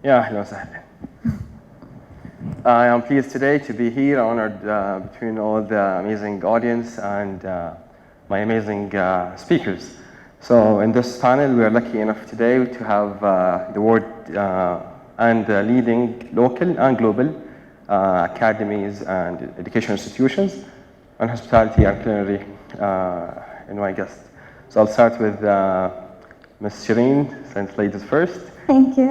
Yeah, أهلا وسهلا. I am pleased today to be here, honored between all the amazing audience and my amazing speakers. So in this panel, we are lucky enough today to have the world and leading local and global academies and education institutions and hospitality and culinary in my guest. So I'll start with Ms. Shereen, since ladies first. Thank you.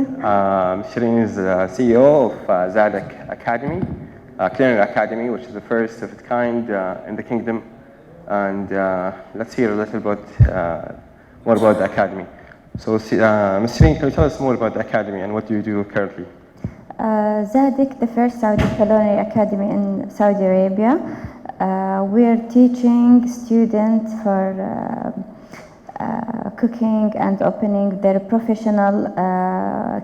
Shereen is the CEO of Zadk Academy, Culinary Academy, which is the first of its kind in the kingdom. And let's hear a little bit more about the academy. So, Ms. Shereen, can you tell us more about the academy and what do you do currently? Zadk, the first Saudi Culinary Academy in Saudi Arabia. We're teaching students for cooking and opening their professional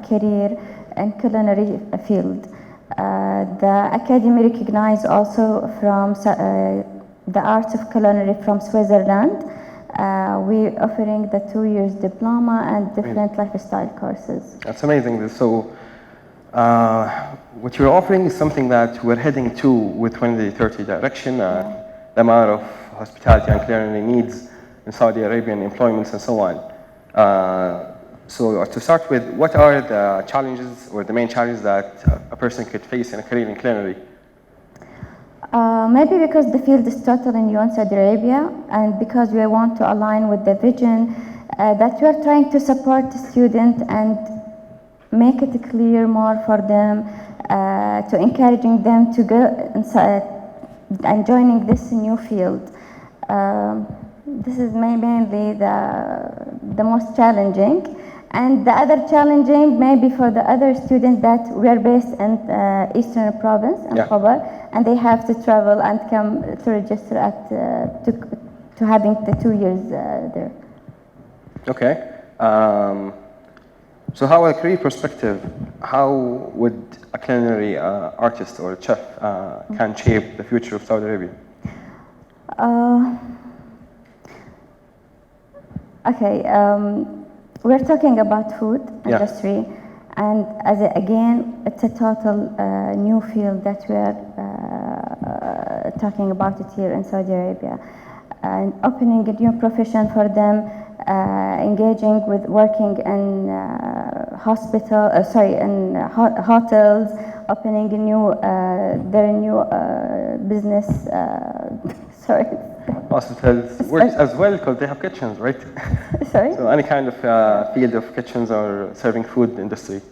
career in culinary field. The academy recognized also from the arts of culinary from Switzerland. We're offering the 2 years diploma and different lifestyle courses. That's amazing. So what you're offering is something that we're heading to with 2030 direction, the amount of hospitality and culinary needs in Saudi Arabian employments and so on. So to start with, what are the challenges or the main challenges that a person could face in a career in culinary? Maybe because the field is totally new in Saudi Arabia, and because we want to align with the vision that we are trying to support the student and make it clear more for them, to encouraging them to go inside and joining this new field. This is mainly the most challenging, and the other challenging maybe for the other students that we are based in Eastern Province in Khobar, and they have to travel and come to register at to having the 2 years there. Okay. So how, a career perspective, how would a culinary artist or a chef can shape the future of Saudi Arabia? Okay, we're talking about food industry, and again, it's a total new field that we are talking about it here in Saudi Arabia, and opening a new profession for them, engaging with working in hotels, opening a new their new business. Sorry. Hospitals works as well because they have kitchens, right? Sorry? So any kind of field of kitchens or serving food industry?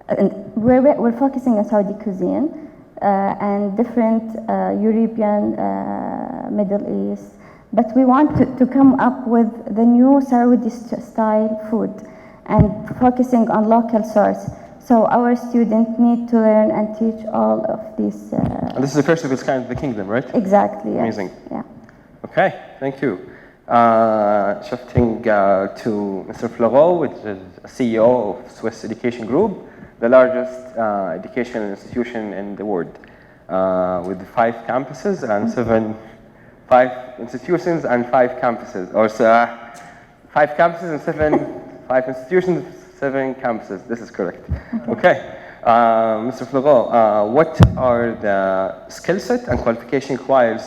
And we're focusing on Saudi cuisine and different European, Middle East, but we want to come up with the new Saudi style food and focusing on local source. So our students need to learn and teach all of these. And this is the first of its kind in the kingdom, right? Exactly. Yes. Amazing. Yeah. Okay, thank you. Shifting to Mr. Flago, which is CEO of Swiss Education Group, the largest educational institution in the world, with 5 campuses and 5 institutions and 5 campuses, or 5 campuses and 5 institutions, 7 campuses. This is correct. Okay. Mr. Flago, what are the skill set and qualification required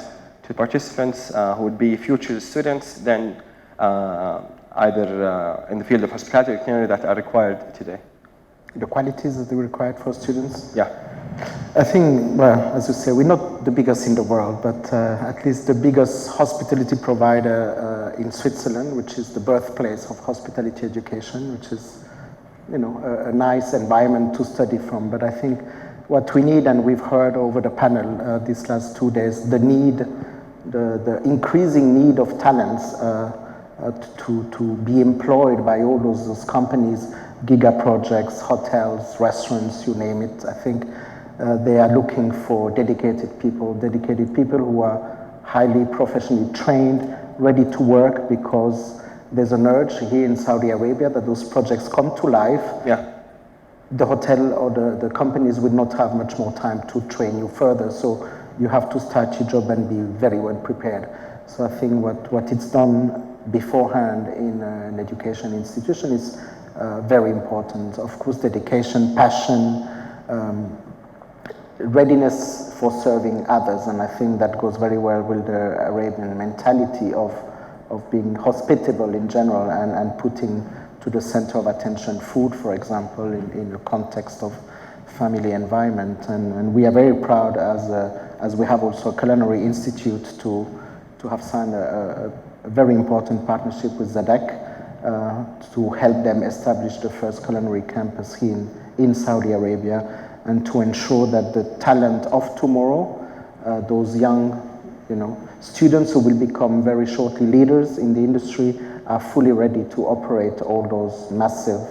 to participants who would be future students then either in the field of hospitality or culinary that are required today? The qualities that are required for students? Yeah. I think, well, as you say, we're not the biggest in the world, but at least the biggest hospitality provider in Switzerland, which is the birthplace of hospitality education, which is, you know, a nice environment to study from. But I think what we need, and we've heard over the panel these last 2 days, the increasing need of talents to be employed by all those companies, giga projects, hotels, restaurants, you name it. I think they are looking for dedicated people who are highly professionally trained, ready to work, because there's an urge here in Saudi Arabia that those projects come to life. Yeah. The hotel or the companies would not have much more time to train you further. So you have to start your job and be very well prepared. So I think what it's done beforehand in an education institution is very important. Of course, dedication, passion, readiness for serving others, and I think that goes very well with the Arabian mentality of being hospitable in general and putting to the center of attention food, for example, in the context of family environment. And we are very proud as we have also a Culinary Institute to have signed a very important partnership with Zadk to help them establish the first culinary campus here in Saudi Arabia, and to ensure that the talent of tomorrow, those young, students who will become very shortly leaders in the industry, are fully ready to operate all those massive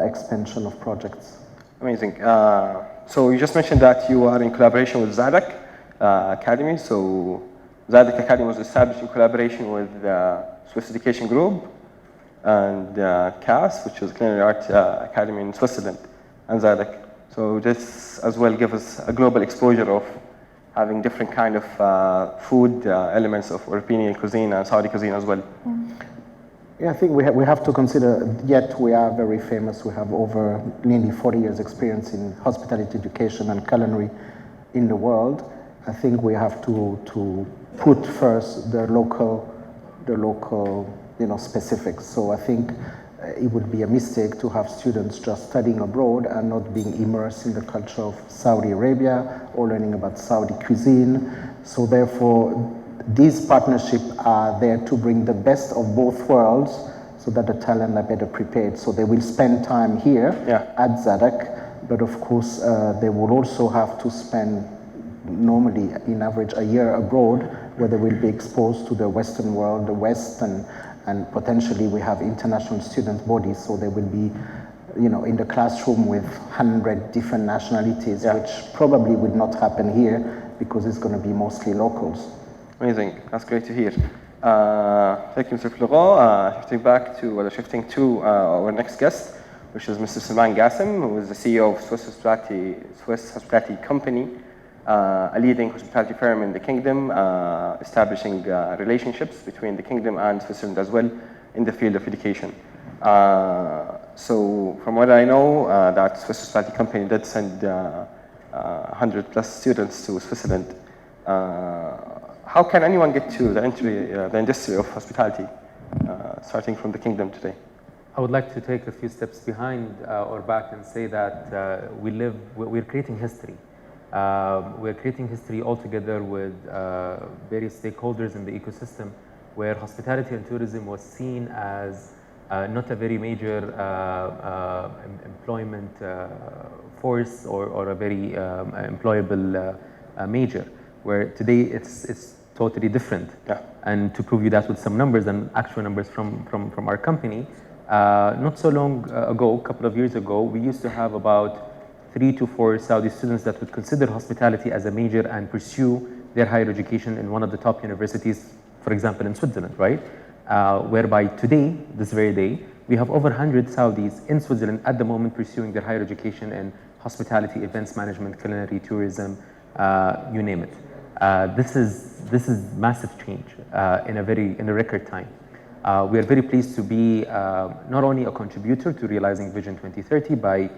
expansion of projects. Amazing. So you just mentioned that you are in collaboration with Zadk Academy. So Zadk Academy was established in collaboration with Swiss Education Group and CAS, which is Culinary Art Academy in Switzerland, and Zadk. So this as well gives us a global exposure of having different kind of food elements of European cuisine and Saudi cuisine as well. Yeah, I think we have to consider, yet we are very famous. We have over nearly 40 years experience in hospitality education and culinary in the world. I think we have to put first the local specifics. So I think it would be a mistake to have students just studying abroad and not being immersed in the culture of Saudi Arabia or learning about Saudi cuisine. So therefore, these partnerships are there to bring the best of both worlds so that the talent are better prepared. So they will spend time here at Zadk, but of course they will also have to spend normally in average a year abroad, where they will be exposed to the Western world, the West, and potentially we have international student bodies, so they will be in the classroom with 100 different nationalities, which probably would not happen here because it's going to be mostly locals. Amazing, that's great to hear. Thank you, Mr. Florent. Shifting to our next guest, which is Mr. Salman Gasim, who is the CEO of Swiss Hospitality Company, a leading hospitality firm in the Kingdom, establishing relationships between the Kingdom and Switzerland as well in the field of education. So from what I know, that Swiss Hospitality Company did send 100 plus students to Switzerland. How can anyone get to the industry of hospitality, starting from the Kingdom today? I would like to take a few steps behind or back and say that we're creating history. We're creating history all together with various stakeholders in the ecosystem, where hospitality and tourism was seen as not a very major employment force or a very employable major, where today it's totally different. And to prove you that with some numbers and actual numbers from our company, not so long ago, a couple of years ago, we used to have about 3 to 4 Saudi students that would consider hospitality as a major and pursue their higher education in one of the top universities, for example, in Switzerland, right? Whereby today, this very day, we have over 100 Saudis in Switzerland at the moment pursuing their higher education in hospitality, events management, culinary, tourism, you name it. This is massive change in a record time. We are very pleased to be not only a contributor to realizing Vision 2030 by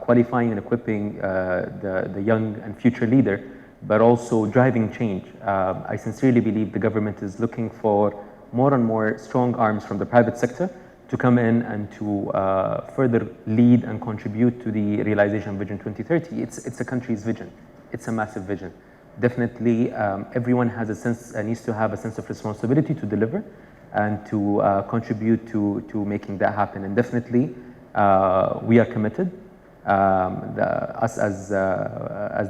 qualifying and equipping the young and future leader, but also driving change. I sincerely believe the government is looking for more and more strong arms from the private sector to come in and to further lead and contribute to the realization of Vision 2030. It's a country's vision. It's a massive vision. Definitely, everyone has a sense, needs to have a sense of responsibility to deliver and to contribute to making that happen. And definitely, we are committed. Us as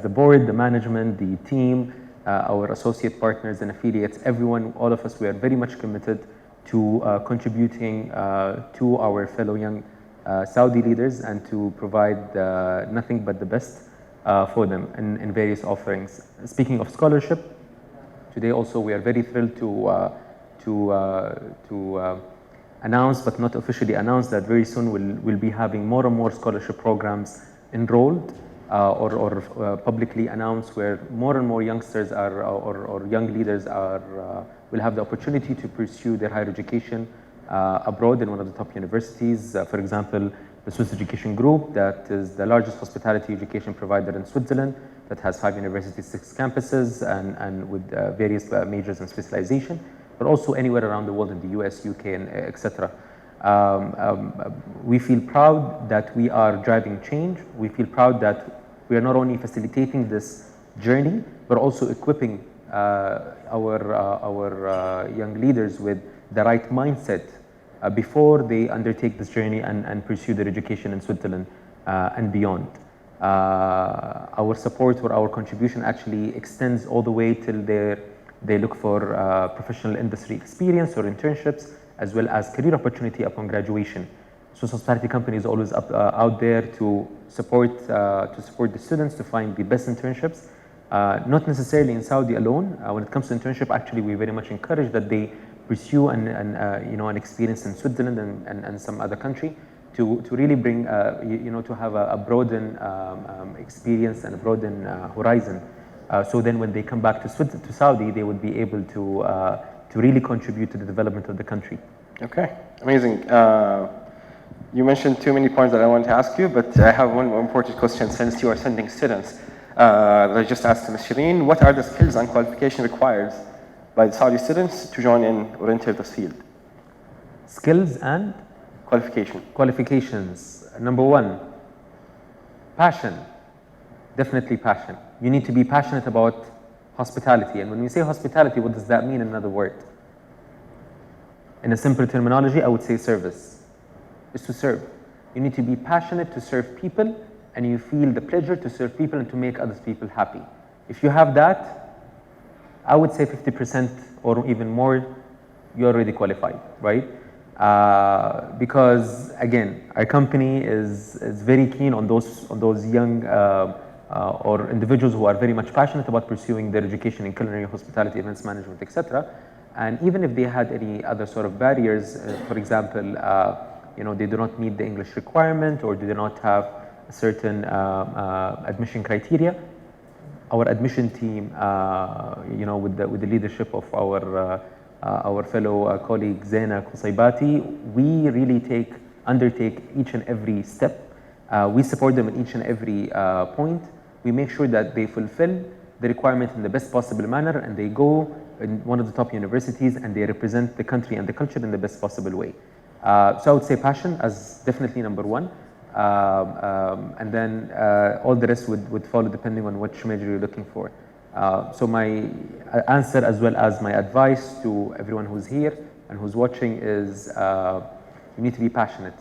the board, the management, the team, our associate partners and affiliates, everyone, all of us, we are very much committed to contributing to our fellow young Saudi leaders and to provide nothing but the best for them in various offerings. Speaking of scholarship, today also we are very thrilled to announce, but not officially announce, that very soon we'll be having more and more scholarship programs enrolled or publicly announced, where more and more youngsters or young leaders will have the opportunity to pursue their higher education abroad in one of the top universities. For example, the Swiss Education Group, that is the largest hospitality education provider in Switzerland, that has 5 universities, 6 campuses, and with various majors and specialization, but also anywhere around the world in the US, UK, and etc. We feel proud that we are driving change. We feel proud that we are not only facilitating this journey, but also equipping our young leaders with the right mindset before they undertake this journey and pursue their education in Switzerland and beyond. Our support or our contribution actually extends all the way till they look for professional industry experience or internships, as well as career opportunity upon graduation. Swiss Hospitality Company is always out there to support the students to find the best internships. Not necessarily in Saudi alone. When it comes to internship, actually, we very much encourage that they pursue an experience in Switzerland and some other country to really bring to have a broaden experience and a broaden horizon. So then, when they come back to Saudi, they would be able to really contribute to the development of the country. Okay, amazing. You mentioned too many points that I wanted to ask you, but I have one more important question since you are sending students. That I just asked Ms. Shereen, what are the skills and qualifications required by the Saudi students to join in or enter this field? Skills and qualifications. Number 1, passion. Definitely passion. You need to be passionate about hospitality. And when we say hospitality, what does that mean in another word? In a simple terminology, I would say service. Is to serve. You need to be passionate to serve people, and you feel the pleasure to serve people and to make other people happy. If you have that, I would say 50% or even more, you're already qualified, right? Because again, our company is very keen on those young or individuals who are very much passionate about pursuing their education in culinary, hospitality, events management, etc. And even if they had any other sort of barriers, for example, they do not meet the English requirement or do not have a certain admission criteria, our admission team, with the leadership of our fellow colleague Zaina Qusaybati, we really undertake each and every step. We support them in each and every point. We make sure that they fulfill the requirement in the best possible manner, and they go in one of the top universities and they represent the country and the culture in the best possible way. So I would say passion as definitely number 1. And then all the rest would follow depending on which major you're looking for. So my answer as well as my advice to everyone who's here and who's watching is you need to be passionate.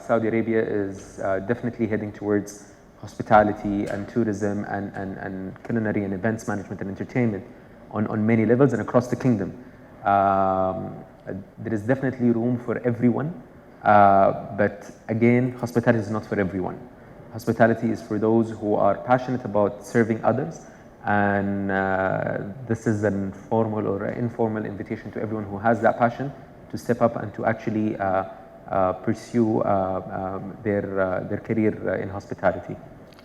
Saudi Arabia is definitely heading towards hospitality and tourism and culinary and events management and entertainment on many levels and across the kingdom. There is definitely room for everyone. But again, hospitality is not for everyone. Hospitality is for those who are passionate about serving others, and this is an formal or an informal invitation to everyone who has that passion to step up and to actually pursue their career in hospitality.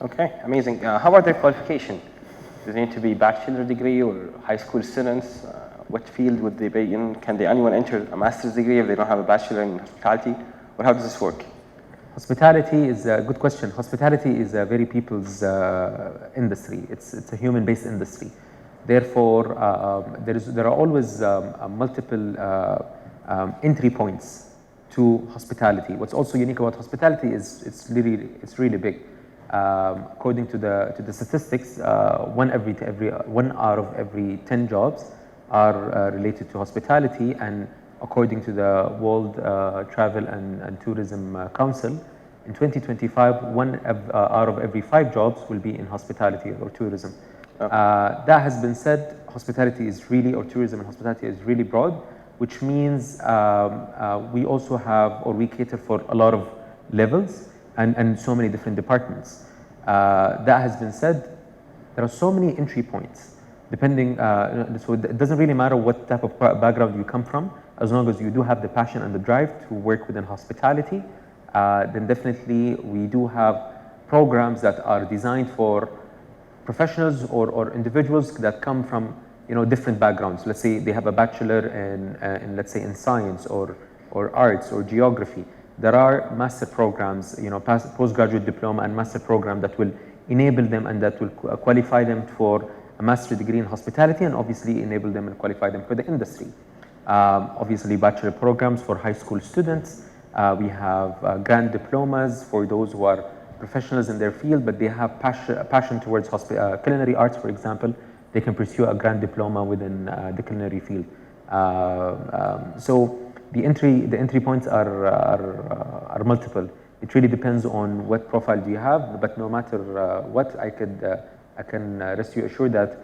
Okay, amazing. How about their qualification? Does it need to be bachelor degree or high school students? What field would they be in? Can anyone enter a master's degree if they don't have a bachelor in hospitality? Or how does this work? Hospitality is a good question. Hospitality is a very people's industry. It's a human-based industry. Therefore, there are always multiple entry points to hospitality. What's also unique about hospitality is it's really big. According to the statistics, 1 out of every 10 jobs are related to hospitality, and according to the World Travel and Tourism Council, in 2025, 1 out of every 5 jobs will be in hospitality or tourism. That has been said, hospitality is really, or tourism and hospitality is really broad, which means we also have, or we cater for a lot of levels and so many different departments. That has been said, there are so many entry points. Depending, so it doesn't really matter what type of background you come from, as long as you do have the passion and the drive to work within hospitality, then definitely we do have programs that are designed for professionals or individuals that come from different backgrounds. Let's say they have a bachelor in let's say in science or or arts or geography, there are master programs, postgraduate diploma and master program that will enable them and that will qualify them for a master's degree in hospitality, and obviously enable them and qualify them for the industry. Obviously bachelor programs for high school students. We have grant diplomas for those who are professionals in their field, but they have passion towards culinary arts, for example. They can pursue a grant diploma within the culinary field. So the entry points are multiple. It really depends on what profile do you have, but no matter what, I can rest you assured that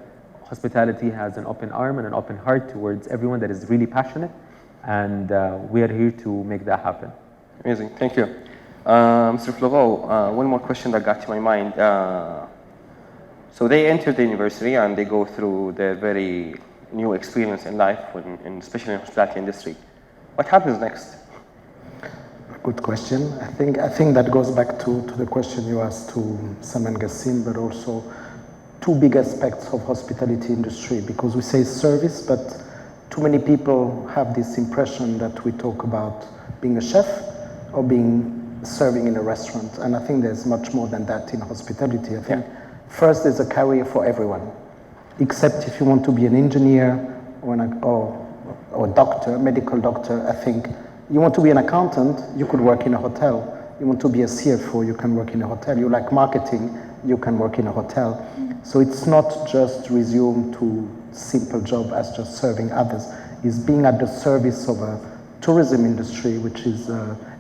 hospitality has an open arm and an open heart towards everyone that is really passionate, and we are here to make that happen. Amazing, thank you. Mr. Floro, one more question that got to my mind. So they enter the university and they go through their very new experience in life, especially in the hospitality industry. What happens next? Good question. I think that goes back to the question you asked to Salman Gasim, but also two big aspects of hospitality industry, because we say service, but too many people have this impression that we talk about being a chef or serving in a restaurant, and I think there's much more than that in hospitality. I think first there's a career for everyone, except if you want to be an engineer or a doctor, medical doctor. I think you want to be an accountant, you could work in a hotel. You want to be a CFO, you can work in a hotel. You like marketing, you can work in a hotel. So it's not just resume to simple job as just serving others. It's being at the service of a tourism industry, which is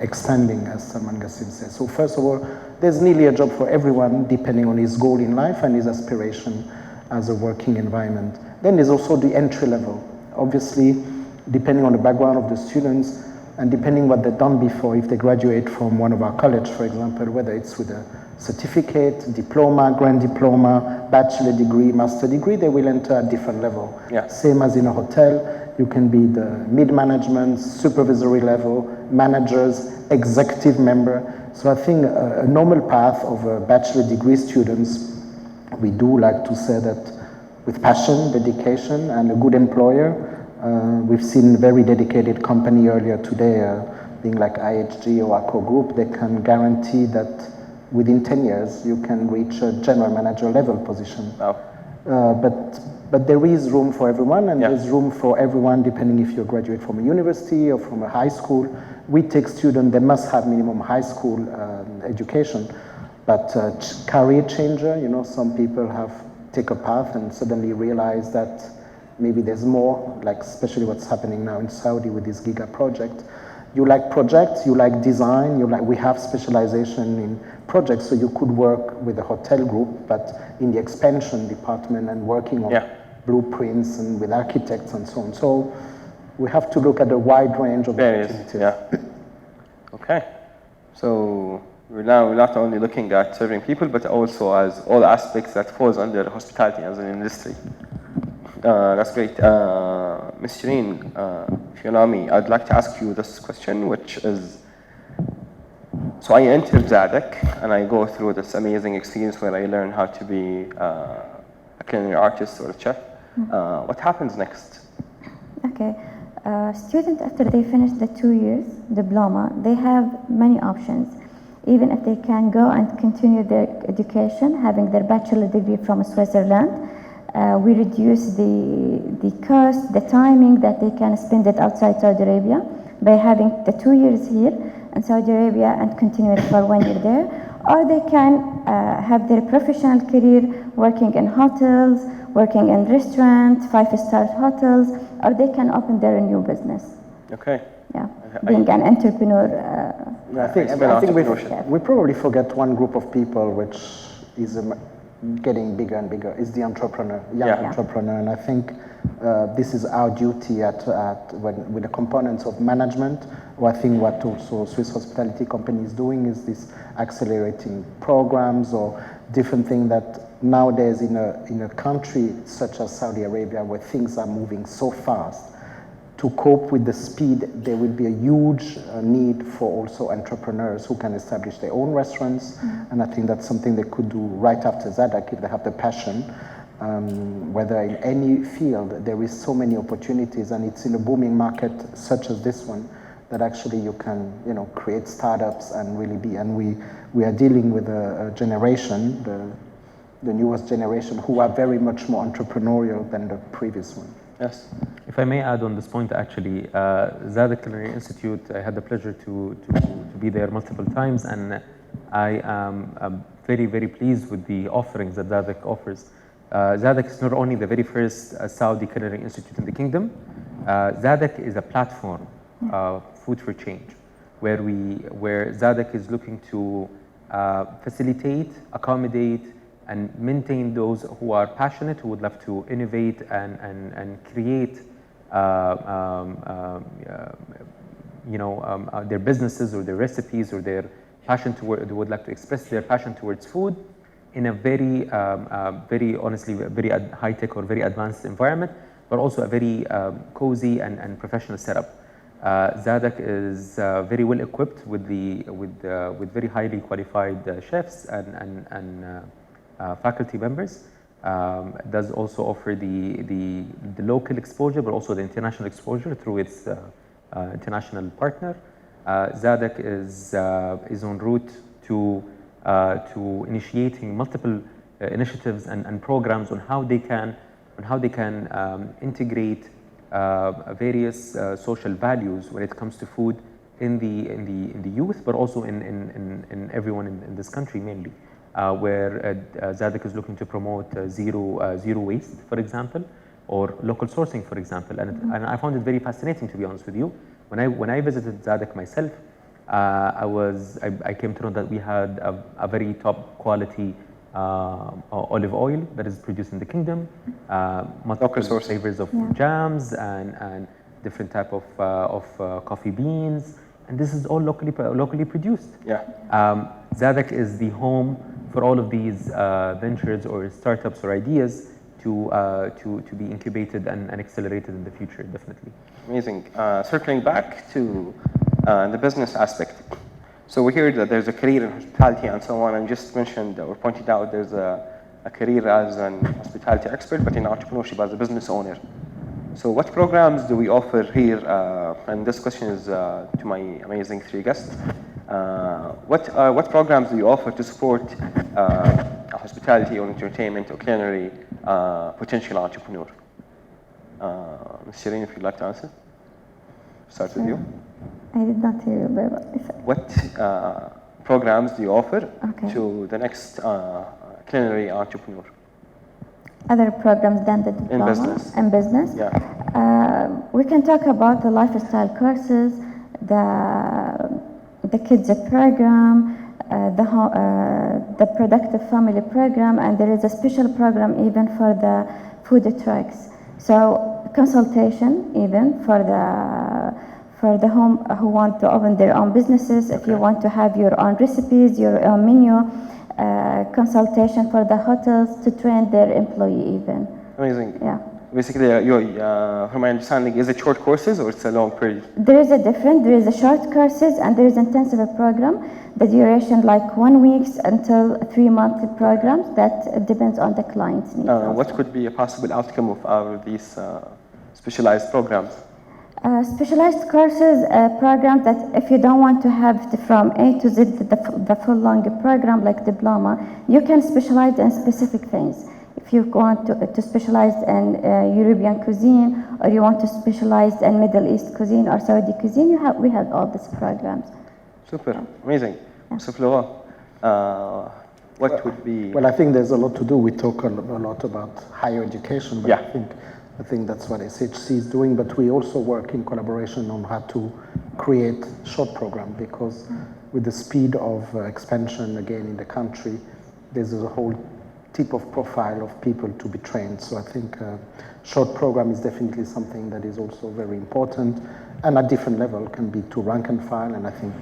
expanding, as Salman Gasim says. So first of all, there's nearly a job for everyone, depending on his goal in life and his aspiration as a working environment. Then there's also the entry level. Obviously, depending on the background of the students and depending what they've done before, if they graduate from one of our college, for example, whether it's with a certificate, diploma, grand diploma, bachelor degree, master degree, they will enter at different level. Yeah. Same as in a hotel, you can be the mid-management, supervisory level, managers, executive member. So I think a normal path of a bachelor degree students, we do like to say that with passion, dedication, and a good employer. We've seen very dedicated company earlier today, being like IHG or Accor Group, they can guarantee that within 10 years you can reach a general manager level position. Wow. But there is room for everyone, and there's room for everyone depending if you graduate from a university or from a high school. We take students, they must have minimum high school education, but career changer, some people have take a path and suddenly realize that maybe there's more, like especially what's happening now in Saudi with this Giga project. You like projects, you like design, we have specialization in projects, so you could work with a hotel group, but in the expansion department and working on blueprints and with architects and so on. So we have to look at a wide range of opportunities. Yeah. Okay. So we're now not only looking at serving people, but also as all aspects that falls under hospitality as an industry. That's great. Ms. Shereen, if you allow me, I'd like to ask you this question, which is, so I entered Zadk and I go through this amazing experience where I learn how to be a culinary artist or a chef. What happens next? Okay. Students, after they finish the 2 years diploma, they have many options. Even if they can go and continue their education, having their bachelor degree from Switzerland, we reduce the cost, the timing that they can spend it outside Saudi Arabia by having the 2 years here in Saudi Arabia and continue it for 1 year there. Or they can have their professional career working in hotels, working in restaurants, 5-star hotels, or they can open their new business. Okay. Yeah, being an entrepreneur. I think we probably forget one group of people which is getting bigger and bigger, is the entrepreneur, young entrepreneur. And I think this is our duty with the components of management. Or I think what also Swiss hospitality company is doing is this accelerating programs or different things that nowadays in a country such as Saudi Arabia, where things are moving so fast, to cope with the speed, there will be a huge need for also entrepreneurs who can establish their own restaurants. And I think that's something they could do right after Zadk if they have the passion. Whether in any field, there is so many opportunities, and it's in a booming market such as this one. that actually you can, create startups and really be, and we are dealing with a generation, the newest generation, who are very much more entrepreneurial than the previous one. Yes. If I may add on this point, actually, Zadk Culinary Institute, I had the pleasure to be there multiple times, and I am very, very pleased with the offerings that Zadk offers. Zadk is not only the very first Saudi Culinary Institute in the kingdom. Zadk is a platform, Food for Change, where Zadk is looking to facilitate, accommodate, and maintain those who are passionate, who would love to innovate and create their businesses or their recipes or their passion toward, they would like to express their passion towards food in a very, very honestly, very high-tech or very advanced environment, but also a very cozy and professional setup. Zadk is very well equipped with very highly qualified chefs and faculty members. Does also offer the local exposure, but also the international exposure through its international partner. Zadk is en route to initiating multiple initiatives and programs on how they can integrate various social values when it comes to food in the youth, but also in everyone in this country mainly. Where Zadk is looking to promote zero waste, for example, or local sourcing, for example, and I found it very fascinating, to be honest with you. When I visited Zadk myself, I came to know that we had a very top quality olive oil that is produced in the kingdom, multiple flavors of jams and different type of coffee beans, and this is all locally produced. Zadk is the home for all of these ventures or startups or ideas to be incubated and accelerated in the future, definitely. Amazing. Circling back to the business aspect. So we hear that there's a career in hospitality and so on, and just mentioned or pointed out there's a career as an hospitality expert, but in entrepreneurship as a business owner. So what programs do we offer here? And this question is to my amazing three guests. What programs do you offer to support a hospitality or entertainment or culinary potential entrepreneur? Ms. Shereen, if you'd like to answer. Start with you. I did not hear you very well. What programs do you offer to the next culinary entrepreneur? Other programs than the diploma? In business? Yeah. We can talk about the lifestyle courses, the kids program, the productive family program, and there is a special program even for the food trucks. So consultation even for the home who want to open their own businesses. If you want to have your own recipes, your own menu, consultation for the hotels to train their employee even. Amazing. Yeah. Basically, from my understanding, is it short courses or it's a long period? There is a short courses and there is intensive program. The duration like 1 week until 3-month programs. That depends on the client's needs. What could be a possible outcome of these specialized programs? Specialized courses, programs that if you don't want to have from A to Z the full long program like diploma, you can specialize in specific things. If you want to specialize in European cuisine, or you want to specialize in Middle East cuisine or Saudi cuisine, we have all these programs. Super, amazing. Mr. Florent, what would be? Well, I think there's a lot to do. We talk a lot about higher education, but I think that's what SHC is doing, but we also work in collaboration on how to create short program, because with the speed of expansion again in the country, there's a whole type of profile of people to be trained. So I think short program is definitely something that is also very important, and at different level can be to rank and file, and I think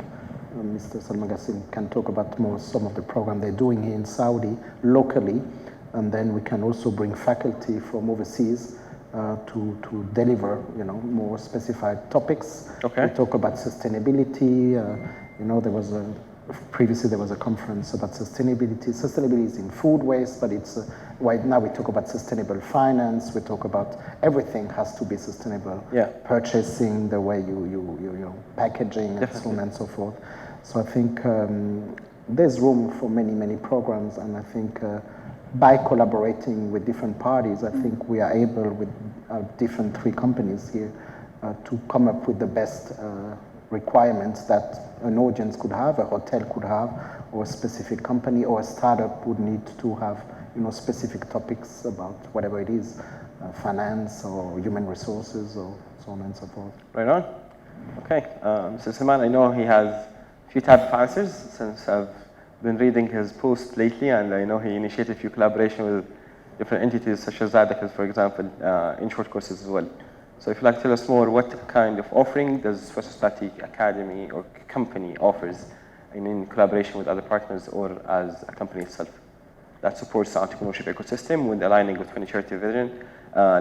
Mr. Salman Gasim can talk about more some of the program they're doing here in Saudi locally, and then we can also bring faculty from overseas to deliver, more specified topics. Okay. We talk about sustainability. There was previously there was a conference about sustainability. Sustainability is in food waste, but it's right now we talk about sustainable finance. We talk about everything has to be sustainable. Yeah. Purchasing, the way you packaging, and so on and so forth. So I think there's room for many programs, and I think by collaborating with different parties, I think we are able with different 3 companies here to come up with the best requirements that an audience could have, a hotel could have, or a specific company or a startup would need to have, specific topics about whatever it is, finance or human resources or so on and so forth. Right on. Okay, so Salman, I know he has a few type of answers since I've been reading his post lately, and I know he initiated a few collaboration with different entities such as Zadk, for example, in short courses as well. So if you'd like to tell us more, what kind of offering does Swiss Hospitality Academy or company offers in collaboration with other partners or as a company itself that supports the entrepreneurship ecosystem with aligning with 2030 vision,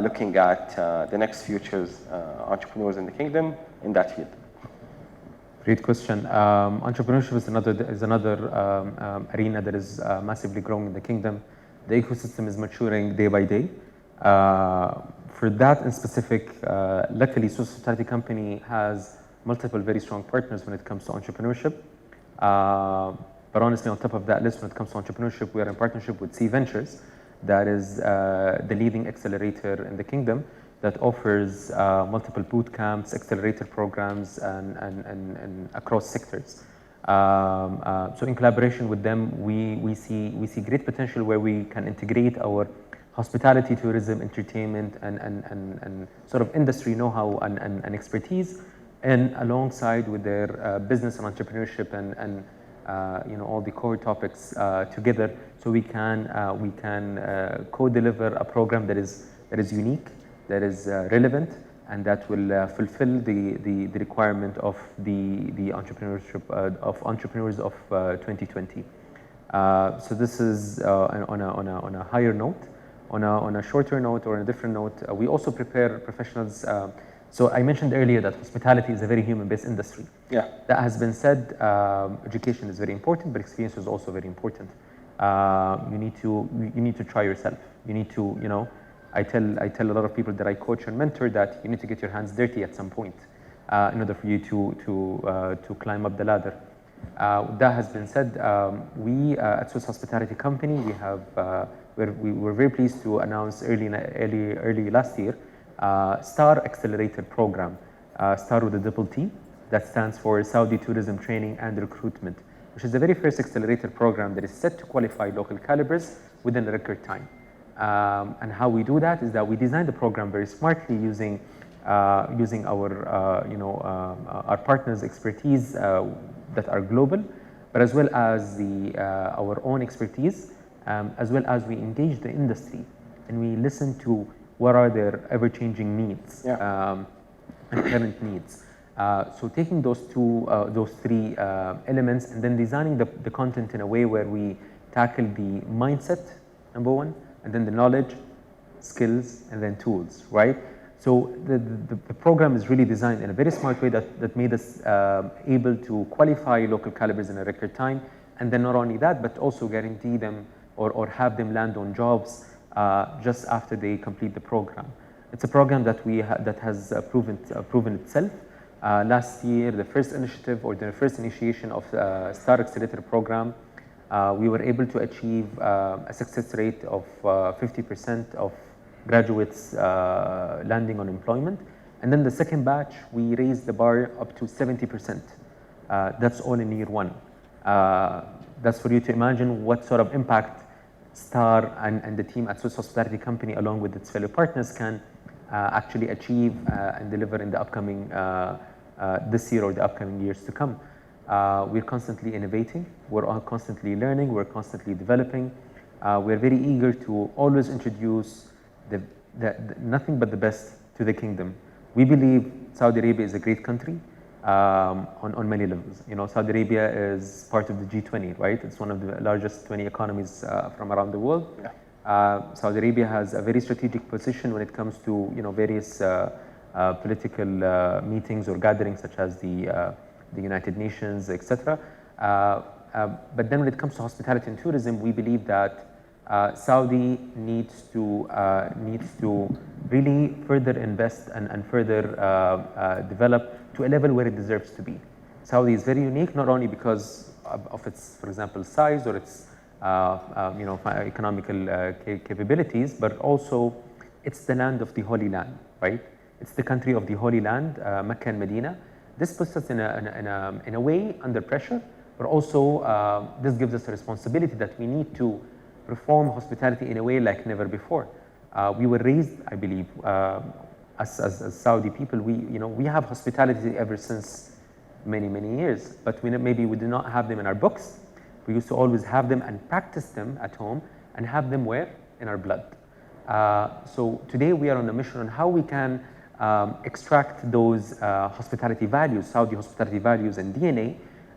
looking at the next future's entrepreneurs in the kingdom in that field? Great question. Entrepreneurship is another arena that is massively growing in the kingdom. The ecosystem is maturing day by day. For that in specific, luckily, Swiss Hospitality Company has multiple very strong partners when it comes to entrepreneurship. But honestly, on top of that list, when it comes to entrepreneurship, we are in partnership with C Ventures, that is the leading accelerator in the kingdom that offers multiple boot camps, accelerator programs, and across sectors. So in collaboration with them, we see great potential where we can integrate our hospitality, tourism, entertainment, and sort of industry know-how and expertise, and alongside with their business and entrepreneurship and all the core topics together, so we can co-deliver a program that is unique, that is relevant, and that will fulfill the requirement of the entrepreneurship of entrepreneurs of 2020. So this is on a higher note. On a shorter note or on a different note, we also prepare professionals. So I mentioned earlier that hospitality is a very human-based industry. Yeah. That has been said, education is very important, but experience is also very important. You need to try yourself. You need to, I tell a lot of people that I coach and mentor that you need to get your hands dirty at some point in order for you to climb up the ladder. That has been said, we at Swiss Hospitality Company, we were very pleased to announce early last year STAR Accelerator Program, STAR with a double T, that stands for Saudi Tourism Training and Recruitment, which is the very first accelerator program that is set to qualify local calibers within a record time. And how we do that is that we design the program very smartly using our our partners' expertise that are global, but as well as our own expertise, as well as we engage the industry and we listen to what are their ever-changing needs and current needs. So taking those three elements and then designing the content in a way where we tackle the mindset, number one, and then the knowledge, skills, and then tools, right? So the program is really designed in a very smart way that made us able to qualify local calibers in a record time, and then not only that, but also guarantee them or have them land on jobs just after they complete the program. It's a program that has proven itself. Last year, the first initiative or the first initiation of STAR Accelerator program, we were able to achieve a success rate of 50% of graduates landing on employment. And then the second batch, we raised the bar up to 70%. That's all in year one. That's for you to imagine what sort of impact STAR and the team at Swiss Hospitality Company, along with its fellow partners, can actually achieve and deliver in the upcoming, this year or the upcoming years to come. We're constantly innovating, we're all constantly learning, we're constantly developing. We're very eager to always introduce nothing but the best to the kingdom. We believe Saudi Arabia is a great country on many levels. You know, Saudi Arabia is part of the G20, right? It's one of the largest 20 economies from around the world. Yeah. Saudi Arabia has a very strategic position when it comes to various political meetings or gatherings such as the United Nations, etc. But then when it comes to hospitality and tourism, we believe that Saudi needs to really further invest and further develop to a level where it deserves to be. Saudi is very unique, not only because of its, for example, size or its economical capabilities, but also it's the land of the Holy Land, right? It's the country of the Holy Land, Mecca and Medina. This puts us in a way under pressure, but also this gives us a responsibility that we need to perform hospitality in a way like never before. We were raised, I believe, as Saudi people, we have hospitality ever since many years, but maybe we did not have them in our books. We used to always have them and practice them at home and have them where? In our blood. So today we are on a mission on how we can extract those hospitality values, Saudi hospitality values and DNA,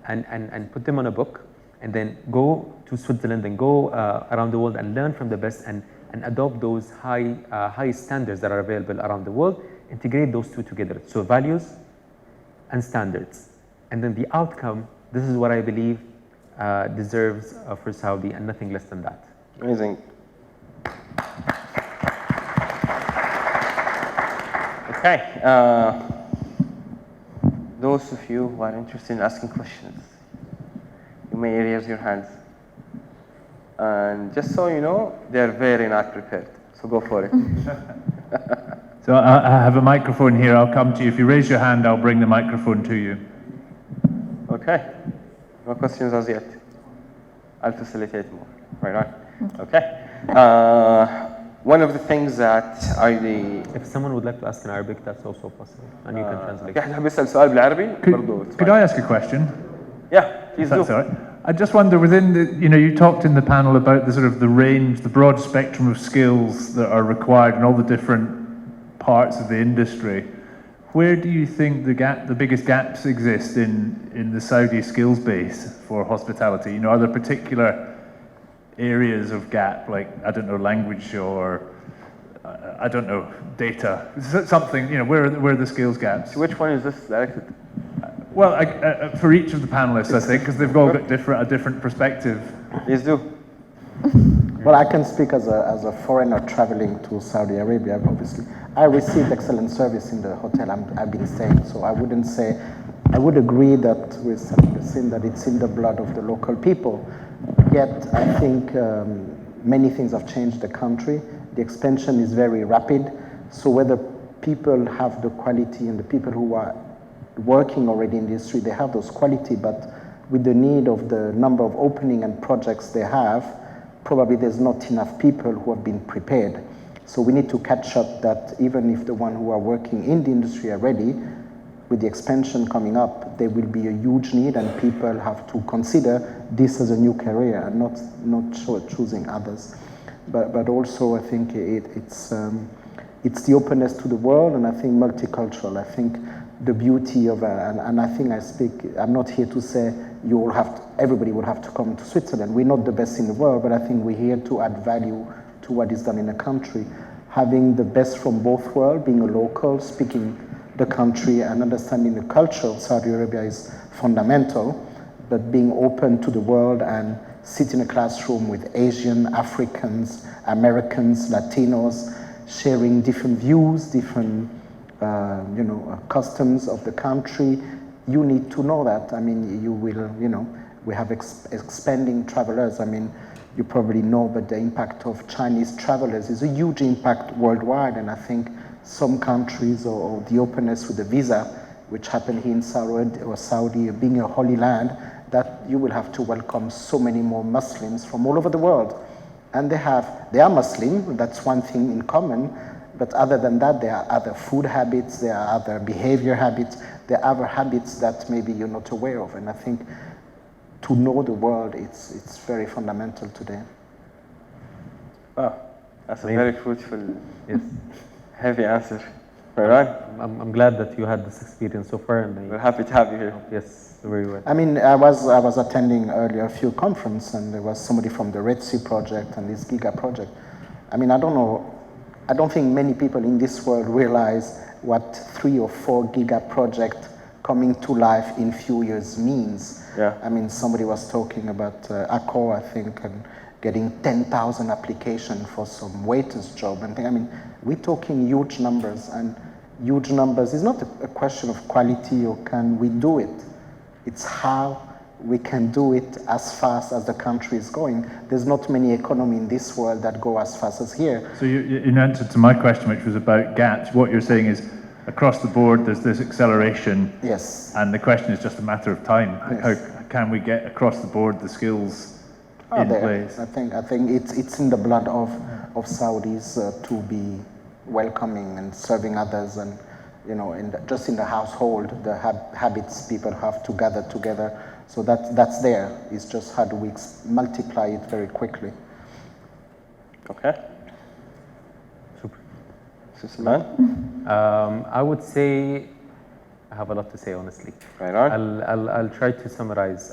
and put them on a book, and then go to Switzerland and go around the world and learn from the best and adopt those high standards that are available around the world, integrate those two together. So values and standards. And then the outcome, this is what I believe deserves for Saudi, and nothing less than that. Amazing. Okay. Those of you who are interested in asking questions, you may raise your hands. And just so you know, they're very not prepared. So go for it. So I have a microphone here. I'll come to you. If you raise your hand, I'll bring the microphone to you. Okay. No questions as yet. I'll facilitate more. Right on. Okay. One of the things that If someone would like to ask in Arabic, that's also possible, and you can translate. في أحد حاب يسأل سؤال بالعربي؟ Could I ask a question? Yeah, please do. That's all right. I just wonder, within the, you talked in the panel about the sort of the range, the broad spectrum of skills that are required in all the different parts of the industry. Where do you think the biggest gaps exist in the Saudi skills base for hospitality? Are there particular areas of gap, like, I don't know, language or, I don't know, data, something, where are the skills gaps? Which one is this directed? Well, for each of the panelists, I think, because they've all got a different perspective. Please do. Well, I can speak as a foreigner traveling to Saudi Arabia, obviously. I received excellent service in the hotel I've been staying, so I wouldn't say, I would agree that with Salman Gasim that it's in the blood of the local people. Yet, I think many things have changed the country. The expansion is very rapid, so whether people have the quality and the people who are working already in the industry, they have those quality, but with the need of the number of opening and projects they have, probably there's not enough people who have been prepared. So we need to catch up that even if the ones who are working in the industry are ready, with the expansion coming up, there will be a huge need, and people have to consider this as a new career and not choosing others. But also I think it's the openness to the world, and I think multicultural. I think the beauty of, and I think I'm not here to say everybody will have to come to Switzerland. We're not the best in the world, but I think we're here to add value to what is done in a country. Having the best from both worlds, being a local, speaking the country and understanding the culture of Saudi Arabia is fundamental, but being open to the world and sit in a classroom with Asian, Africans, Americans, Latinos, sharing different views, different customs of the country. You need to know that. I mean, you will, we have expanding travelers. I mean, you probably know, but the impact of Chinese travelers is a huge impact worldwide, and I think some countries or the openness with the visa, which happened here in Saudi, being a holy land, that you will have to welcome so many more Muslims from all over the world. And they are Muslim, that's one thing in common, but other than that, there are other food habits, there are other behavior habits, there are other habits that maybe you're not aware of. And I think to know the world, it's very fundamental today. Wow, that's a very fruitful, yes, heavy answer. Right. I'm glad that you had this experience so far, and we're happy to have you here. Yes, very well. I mean, I was attending earlier a few conferences, and there was somebody from the Red Sea project and this Giga project. I mean, I don't think many people in this world realize what 3 or 4 Giga projects coming to life in few years means. Yeah. I mean, somebody was talking about Accor, I think, and getting 10,000 applications for some waiter's job and thing. I mean, we're talking huge numbers, and huge numbers is not a question of quality or can we do it. It's how we can do it as fast as the country is going. There's not many economy in this world that go as fast as here. So in answer to my question, which was about gaps, what you're saying is across the board there's this acceleration. Yes. And the question is just a matter of time. Yes. How can we get across the board the skills in place? I think it's in the blood of Saudis to be welcoming and serving others, and you know, just in the household, the habits people have to gather together. So that's there. It's just how do we multiply it very quickly. Okay. Super. Salman? I would say I have a lot to say, honestly. Right on. I'll try to summarize.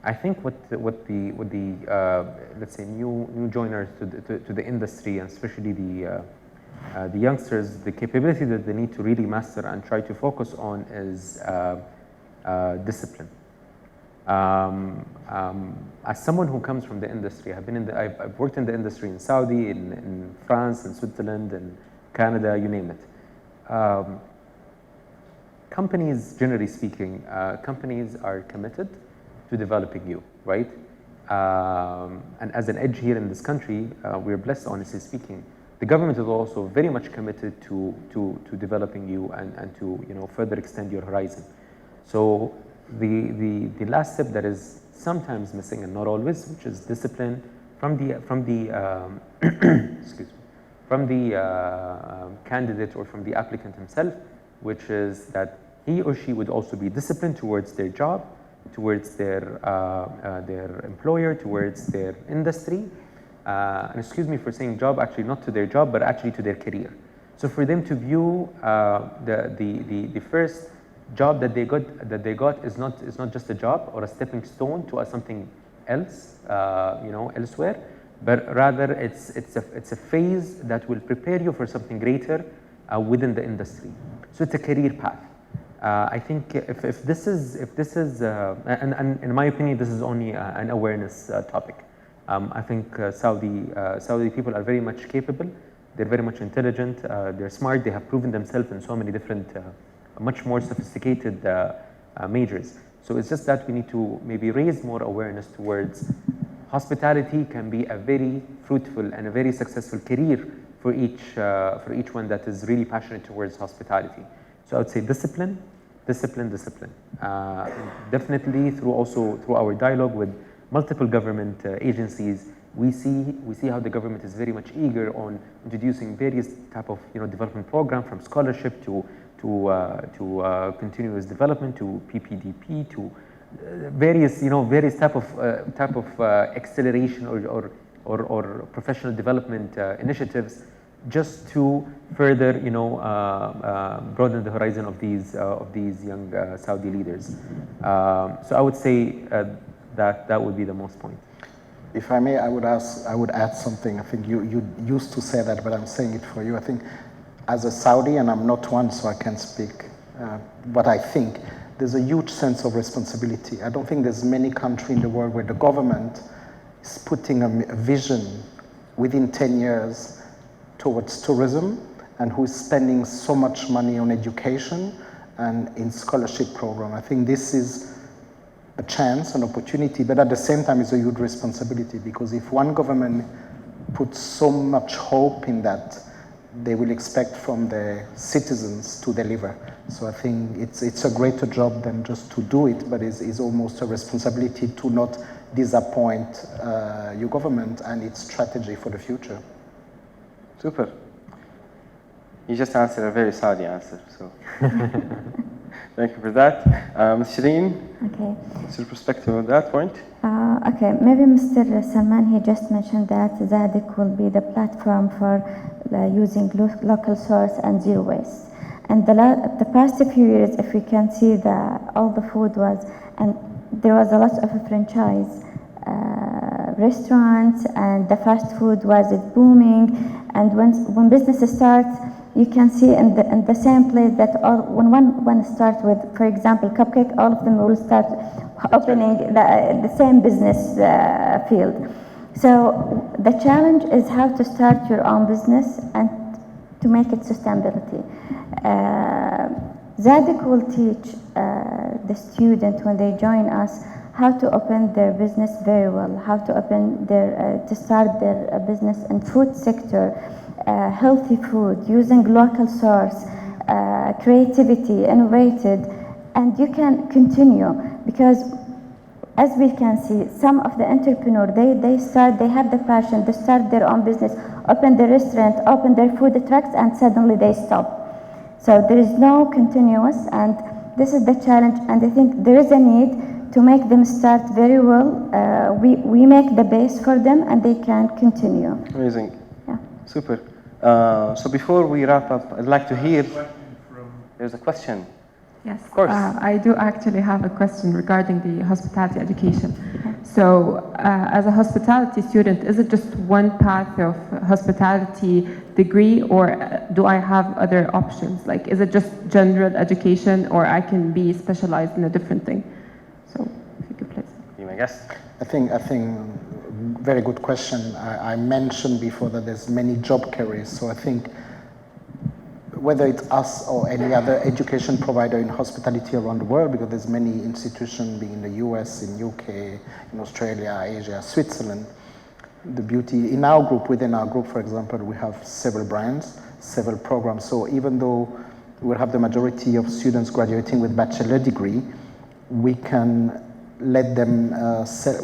I think what the let's say new joiners to the industry, and especially the youngsters, the capability that they need to really master and try to focus on is discipline. As someone who comes from the industry, I've worked in the industry in Saudi, in France, in Switzerland, in Canada, you name it. Companies, generally speaking, companies are committed to developing you, right? And as an edge here in this country, we're blessed, honestly speaking. The government is also very much committed to developing you and to further extend your horizon. So the last step that is sometimes missing and not always, which is discipline from the excuse me, from the candidate or from the applicant himself, which is that he or she would also be disciplined towards their job, towards their employer, towards their industry. And excuse me for saying job, actually not to their job, but actually to their career. So for them to view the first job that they got is not just a job or a stepping stone to something else, elsewhere, but rather it's a phase that will prepare you for something greater within the industry. So it's a career path. I think if this is and in my opinion, this is only an awareness topic. I think Saudi people are very much capable. They're very much intelligent. They're smart. They have proven themselves in so many different, much more sophisticated majors. So it's just that we need to maybe raise more awareness towards hospitality can be a very fruitful and a very successful career for each one that is really passionate towards hospitality. So I would say discipline. Definitely through our dialogue with multiple government agencies, we see how the government is very much eager on introducing various type of development program, from scholarship to continuous development to PPDP to various type of acceleration or professional development initiatives, just to further broaden the horizon of these young Saudi leaders. So I would say that would be the most point. If I may, I would add something. I think you used to say that, but I'm saying it for you. I think as a Saudi, and I'm not one, so I can't speak, but I think there's a huge sense of responsibility. I don't think there's many countries in the world where the government is putting a vision within 10 years towards tourism, and who is spending so much money on education and in scholarship program. I think this is a chance, an opportunity, but at the same time it's a huge responsibility, because if one government puts so much hope in that, they will expect from the citizens to deliver. So I think it's a greater job than just to do it, but it's almost a responsibility to not disappoint your government and its strategy for the future. Super. You just answered a very Saudi answer, so thank you for that. Shereen, Okay. what's your perspective on that point? Okay, maybe Mr. Salman, he just mentioned that Zadk will be the platform for using local source and zero waste. And the past few years, if we can see that all the food was, and there was a lot of franchise restaurants, and the fast food was booming. And when business starts, you can see in the same place that when one starts with, for example, cupcake, all of them will start opening the same business field. So the challenge is how to start your own business and to make it sustainability. Zadk will teach the student when they join us how to open their business very well, how to open to start their business in food sector, healthy food, using local source, creativity, innovated, and you can continue because as we can see, some of the entrepreneurs, they have the passion, they start their own business, open the restaurant, open their food trucks, and suddenly they stop. So there is no continuous, and this is the challenge, and I think there is a need to make them start very well. We make the base for them, and they can continue. Amazing. Yeah. Super. So before we wrap up, I'd like to hear, there's a question. Yes, Of course. I do actually have a question regarding the hospitality education. So, as a hospitality student, is it just one path of hospitality degree, or do I have other options? Like, is it just general education, or I can be specialized in a different thing? So, if you could please. You may guess. I think very good question. I mentioned before that there's many job careers, so I think whether it's us or any other education provider in hospitality around the world, because there's many institutions being in the US, in UK, in Australia, Asia, Switzerland. The beauty in our group, within our group, for example, we have several brands, several programs. So even though we'll have the majority of students graduating with bachelor degree, we can let them,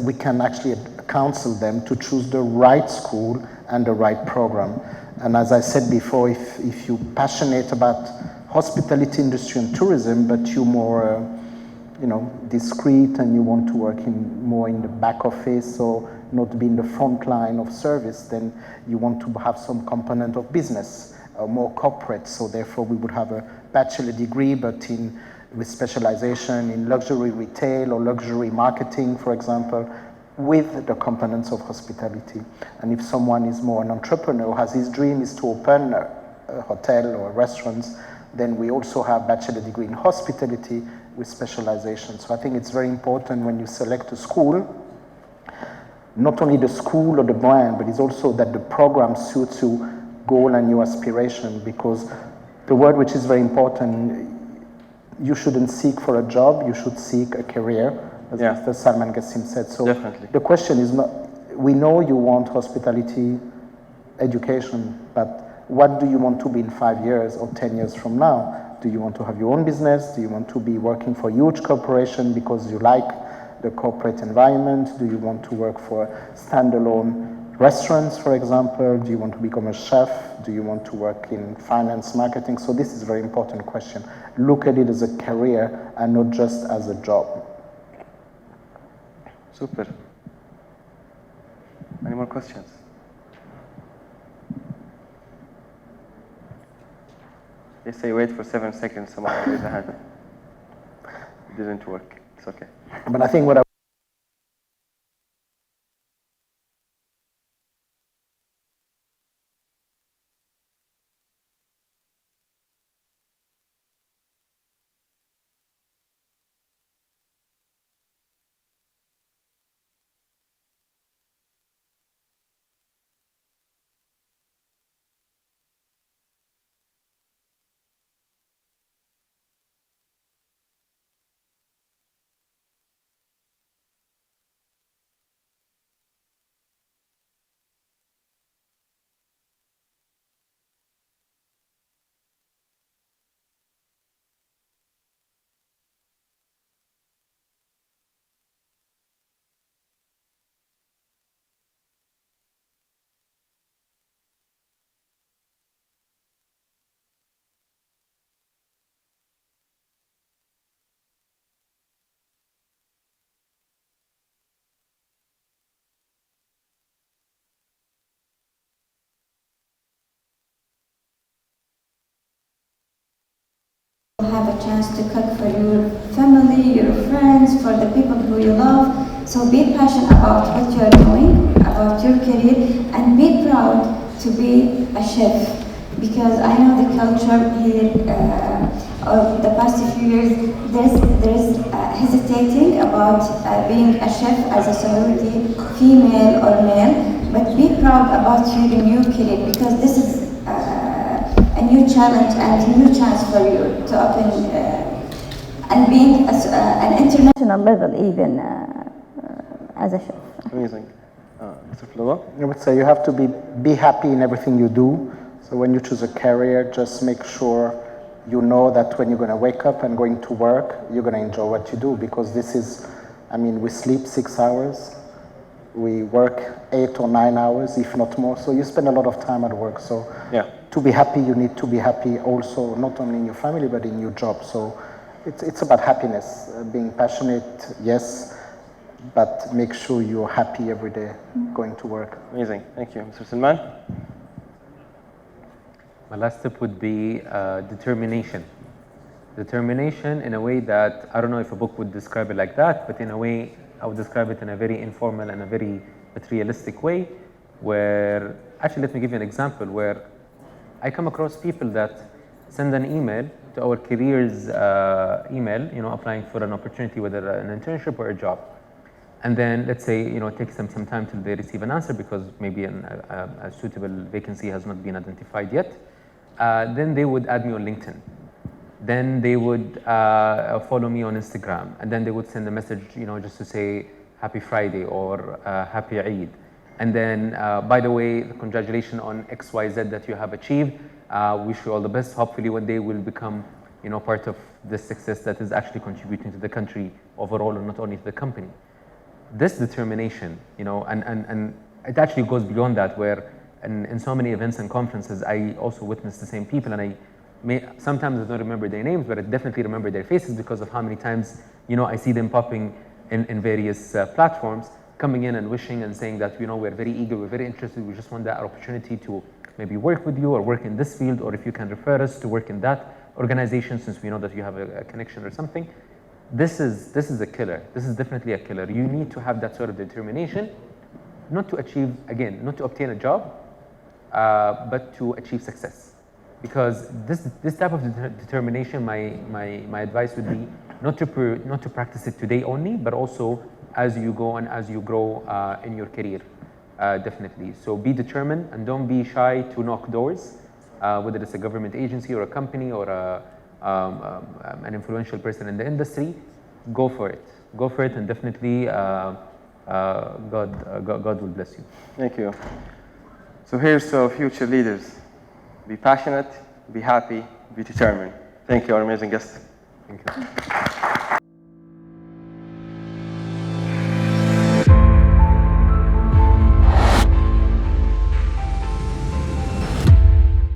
we can actually counsel them to choose the right school and the right program. And as I said before, if you're passionate about hospitality industry and tourism, but you're more, discreet and you want to work more in the back office or not be in the front line of service, then you want to have some component of business, more corporate. So therefore, we would have a bachelor degree, but with specialization in luxury retail or luxury marketing, for example, with the components of hospitality. And if someone is more an entrepreneur, has his dream is to open a hotel or restaurants, then we also have bachelor degree in hospitality with specialization. So I think it's very important when you select a school, not only the school or the brand, but it's also that the program suits your goal and your aspiration, because the word which is very important, you shouldn't seek for a job, you should seek a career, as Mr. Salman Gasim said. So Definitely. The question is not, we know you want hospitality education, but what do you want to be in 5 years or 10 years from now? Do you want to have your own business? Do you want to be working for a huge corporation because you like the corporate environment? Do you want to work for standalone restaurants, for example? Do you want to become a chef? Do you want to work in finance, marketing? So this is a very important question. Look at it as a career and not just as a job. Super. Any more questions? They say wait for 7 seconds, someone raise a hand. It didn't work. It's okay. But I think what I have a chance to cook for your family, your friends, for the people who you love. So be passionate about what you are doing, about your career, and be proud to be a chef. because I know the culture here of the past few years, there's hesitating about being a chef as a celebrity, female or male, but be proud about your new career, because this is a new challenge and a new chance for you to open and being an international level even as a chef. Amazing. Mr. Flora? I would say you have to be happy in everything you do. So when you choose a career, just make sure you know that when you're going to wake up and going to work, you're going to enjoy what you do, because this is, I mean, we sleep 6 hours, we work 8 or 9 hours, if not more. So you spend a lot of time at work. So to be happy, you need to be happy also, not only in your family, but in your job. So it's about happiness, being passionate, yes, but make sure you're happy every day going to work. Amazing. Thank you. Mr. Salman? My last tip would be determination. Determination in a way that, I don't know if a book would describe it like that, but in a way, I would describe it in a very informal and a very materialistic way, where, actually let me give you an example, where I come across people that send an email to our careers email, applying for an opportunity, whether an internship or a job. And then let's say, it takes them some time till they receive an answer because maybe a suitable vacancy has not been identified yet. Then they would add me on LinkedIn. Then they would follow me on Instagram. And then they would send a message, just to say happy Friday or happy Eid. And then, by the way, congratulations on XYZ that you have achieved. Wish you all the best. Hopefully one day will become, part of this success that is actually contributing to the country overall and not only to the company. This determination, and it actually goes beyond that, where in so many events and conferences, I also witness the same people, and sometimes I don't remember their names, but I definitely remember their faces because of how many times, I see them popping in various platforms, coming in and wishing and saying that, we're very eager, we're very interested, we just want that opportunity to maybe work with you or work in this field, or if you can refer us to work in that organization since we know that you have a connection or something. This is a killer. This is definitely a killer. You need to have that sort of determination, not to achieve, again, not to obtain a job, but to achieve success. Because this type of determination, my advice would be not to practice it today only, but also as you go and as you grow in your career, definitely. So be determined and don't be shy to knock doors, whether it's a government agency or a company or an influential person in the industry. Go for it. Go for it, and definitely God will bless you. Thank you. So here's to our future leaders. Be passionate, be happy, be determined. Thank you, our amazing guest. Thank you.